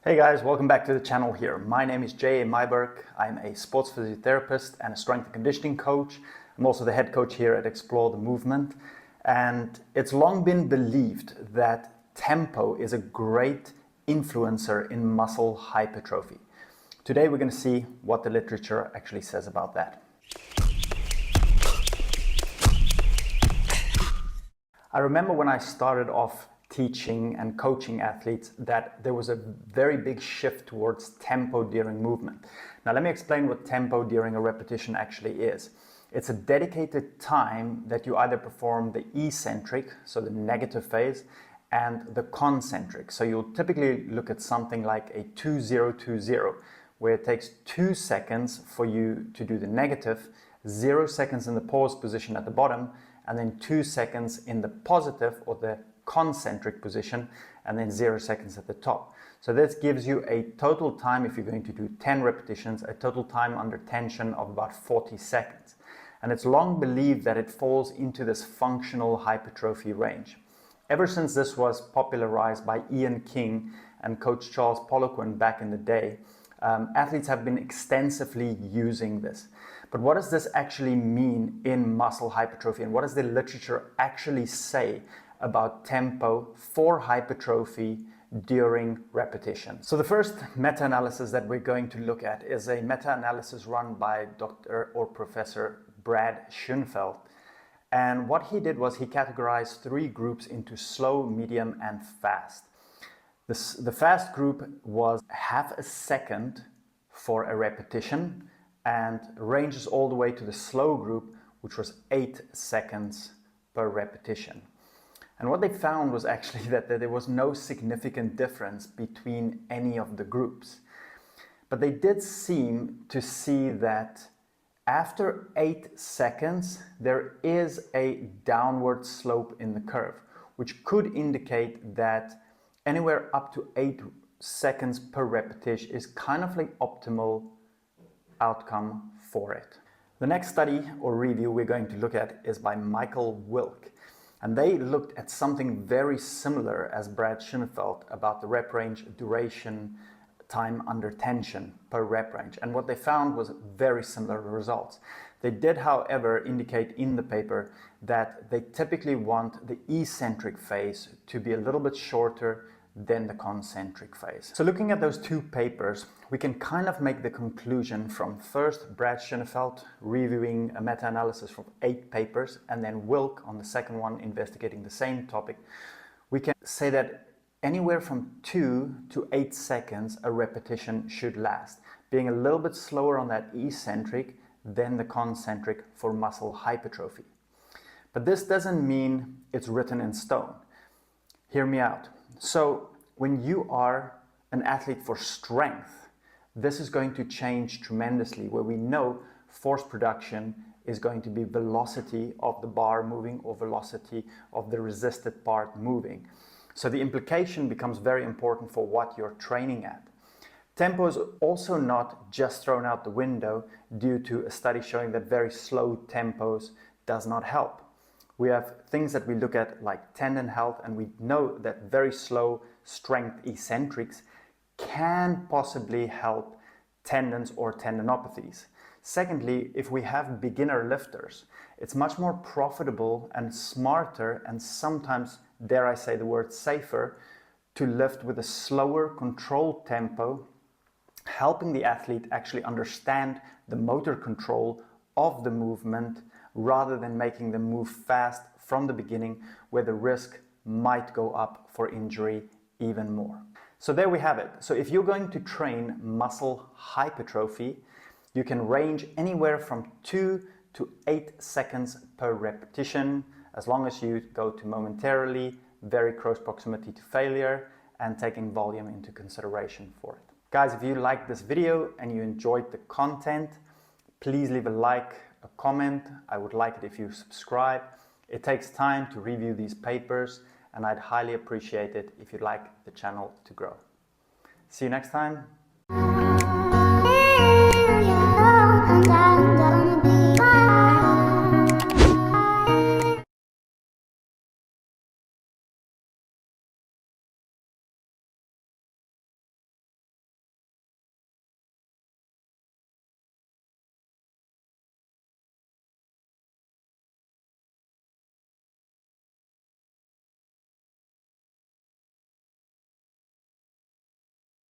Hey guys, welcome back to the channel here. My name is J.A. Myberg. I'm a sports physiotherapist and a strength and conditioning coach. I'm also the head coach here at Explore the Movement. And it's long been believed that tempo is a great influencer in muscle hypertrophy. Today we're going to see what the literature actually says about that. I remember when I started off teaching and coaching athletes that there was a very big shift towards tempo during movement. Now let me explain what tempo during a repetition actually is. It's a dedicated time that you either perform the eccentric, so the negative phase, and the concentric. So you'll typically look at something like a 2-0-2-0, where it takes 2 seconds for you to do the negative, 0 seconds in the pause position at the bottom, and then 2 seconds in the positive or the concentric position, and then 0 seconds at the top. So this gives you a total time, if you're going to do 10 repetitions, a total time under tension of about 40 seconds. And it's long believed that it falls into this functional hypertrophy range. Ever since this was popularized by Ian King and Coach Charles Poliquin back in the day, athletes have been extensively using this. But what does this actually mean in muscle hypertrophy, and what does the literature actually say about tempo for hypertrophy during repetition? So the first meta-analysis that we're going to look at is a meta-analysis run by Dr. or Professor Brad Schoenfeld. And what he did was he categorized 3 groups into slow, medium, and fast. The fast group was half a second for a repetition and ranges all the way to the slow group, which was 8 seconds per repetition. And what they found was actually that there was no significant difference between any of the groups. But they did seem to see that after 8 seconds, there is a downward slope in the curve, which could indicate that anywhere up to 8 seconds per repetition is kind of like optimal outcome for it. The next study or review we're going to look at is by Michael Wilk. And they looked at something very similar as Brad Schoenfeld about the rep range duration time under tension per rep range. And what they found was very similar results. They did, however, indicate in the paper that they typically want the eccentric phase to be a little bit shorter than the concentric phase. So looking at those 2 papers, we can kind of make the conclusion from first Brad Schoenfeld reviewing a meta-analysis from 8 papers, and then Wilk on the second one investigating the same topic. We can say that anywhere from 2 to 8 seconds a repetition should last, being a little bit slower on that eccentric than the concentric for muscle hypertrophy. But this doesn't mean it's written in stone. Hear me out. So when you are an athlete for strength, this is going to change tremendously, where we know force production is going to be velocity of the bar moving or velocity of the resisted part moving. So the implication becomes very important for what you're training at. Tempo is also not just thrown out the window due to a study showing that very slow tempos does not help. We have things that we look at like tendon health, and we know that very slow strength eccentrics can possibly help tendons or tendinopathies. Secondly, if we have beginner lifters, it's much more profitable and smarter, and sometimes, dare I say the word safer, to lift with a slower controlled tempo, helping the athlete actually understand the motor control of the movement rather than making them move fast from the beginning, where the risk might go up for injury even more. So there we have it. So if you're going to train muscle hypertrophy, you can range anywhere from 2 to 8 seconds per repetition, as long as you go to momentarily, very close proximity to failure, and taking volume into consideration for it. Guys, if you liked this video and you enjoyed the content, please leave a like, a comment. I would like it if you subscribe. It takes time to review these papers, and I'd highly appreciate it if you'd like the channel to grow. See you next time.